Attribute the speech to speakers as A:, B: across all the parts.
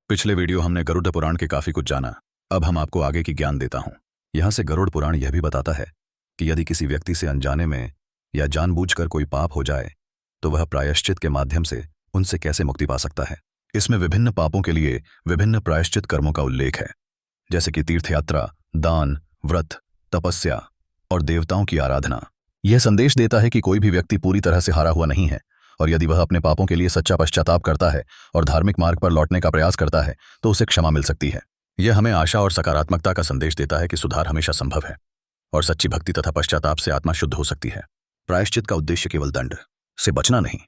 A: पिछले वीडियो हमने गरुड़ पुराण के काफी कुछ जाना। अब हम आपको आगे की ज्ञान देता हूं। यहां से गरुड़ पुराण यह भी बताता है कि यदि किसी व्यक्ति से अनजाने में या जानबूझकर कोई पाप हो जाए तो वह प्रायश्चित के माध्यम से उनसे कैसे मुक्ति पा सकता है। इसमें विभिन्न पापों के लिए विभिन्न प्रायश्चित कर्मों का उल्लेख है, जैसे कि तीर्थयात्रा, दान, व्रत, तपस्या और देवताओं की आराधना। यह संदेश देता है कि कोई भी व्यक्ति पूरी तरह से हारा हुआ नहीं है, और यदि वह अपने पापों के लिए सच्चा पश्चाताप करता है और धार्मिक मार्ग पर लौटने का प्रयास करता है तो उसे क्षमा मिल सकती है। यह हमें आशा और सकारात्मकता का संदेश देता है कि सुधार हमेशा संभव है और सच्ची भक्ति तथा पश्चाताप से आत्मा शुद्ध हो सकती है। प्रायश्चित का उद्देश्य केवल दंड से बचना नहीं,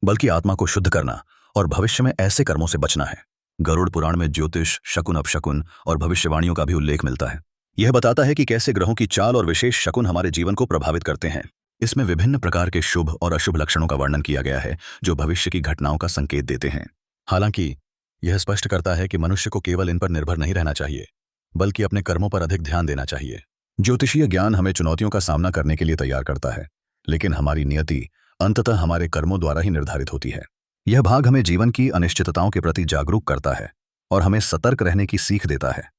A: बल्कि आत्मा को शुद्ध करना और भविष्य में ऐसे कर्मों से बचना है। गरुड़ पुराण में ज्योतिष, शकुन, अपशकुन और भविष्यवाणियों का भी उल्लेख मिलता है। यह बताता है कि कैसे ग्रहों की चाल और विशेष शकुन हमारे जीवन को प्रभावित करते हैं। इसमें विभिन्न प्रकार के शुभ और अशुभ लक्षणों का वर्णन किया गया है जो भविष्य की घटनाओं का संकेत देते हैं। हालांकि यह स्पष्ट करता है कि मनुष्य को केवल इन पर निर्भर नहीं रहना चाहिए, बल्कि अपने कर्मों पर अधिक ध्यान देना चाहिए। ज्योतिषीय ज्ञान हमें चुनौतियों का सामना करने के लिए तैयार करता है, लेकिन हमारी नियति अंततः हमारे कर्मों द्वारा ही निर्धारित होती है। यह भाग हमें जीवन की अनिश्चितताओं के प्रति जागरूक करता है और हमें सतर्क रहने की सीख देता है।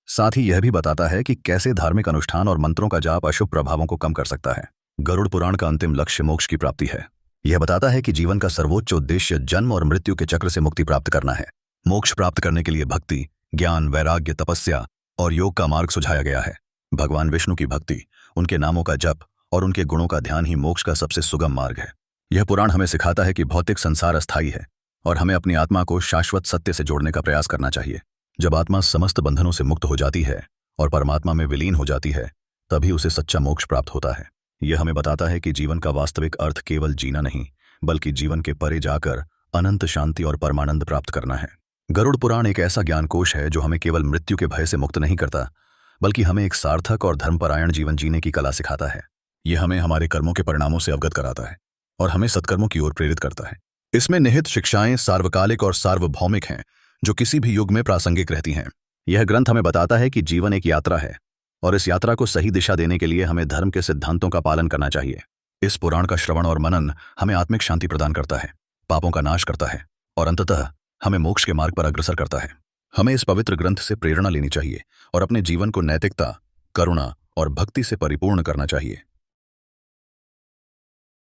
A: साथ ही यह भी बताता है कि कैसे धार्मिक अनुष्ठान और मंत्रों का जाप अशुभ प्रभावों को कम कर सकता है। गरुड़ पुराण का अंतिम लक्ष्य मोक्ष की प्राप्ति है। यह बताता है कि जीवन का सर्वोच्च उद्देश्य जन्म और मृत्यु के चक्र से मुक्ति प्राप्त करना है। मोक्ष प्राप्त करने के लिए भक्ति, ज्ञान, वैराग्य, तपस्या और योग का मार्ग सुझाया गया है। भगवान विष्णु की भक्ति, उनके नामों का जप और उनके गुणों का ध्यान ही मोक्ष का सबसे सुगम मार्ग है। यह पुराण हमें सिखाता है कि भौतिक संसार अस्थायी है और हमें अपनी आत्मा को शाश्वत सत्य से जोड़ने का प्रयास करना चाहिए। जब आत्मा समस्त बंधनों से मुक्त हो जाती है और परमात्मा में विलीन हो जाती है, तभी उसे सच्चा मोक्ष प्राप्त होता है। यह हमें बताता है कि जीवन का वास्तविक अर्थ केवल जीना नहीं, बल्कि जीवन के परे जाकर अनंत शांति और परमानंद प्राप्त करना है। गरुड़ पुराण एक ऐसा ज्ञानकोश है जो हमें केवल मृत्यु के भय से मुक्त नहीं करता, बल्कि हमें एक सार्थक और धर्मपरायण जीवन जीने की कला सिखाता है। यह हमें हमारे कर्मों के परिणामों से अवगत कराता है और हमें सत्कर्मों की ओर प्रेरित करता है। इसमें निहित शिक्षाएं सार्वकालिक और सार्वभौमिक हैं, जो किसी भी युग में प्रासंगिक रहती हैं। यह ग्रंथ हमें बताता है कि जीवन एक यात्रा है और इस यात्रा को सही दिशा देने के लिए हमें धर्म के सिद्धांतों का पालन करना चाहिए। इस पुराण का श्रवण और मनन हमें आत्मिक शांति प्रदान करता है, पापों का नाश करता है और अंततः हमें मोक्ष के मार्ग पर अग्रसर करता है। हमें इस पवित्र ग्रंथ से प्रेरणा लेनी चाहिए और अपने जीवन को नैतिकता, करुणा और भक्ति से परिपूर्ण करना चाहिए।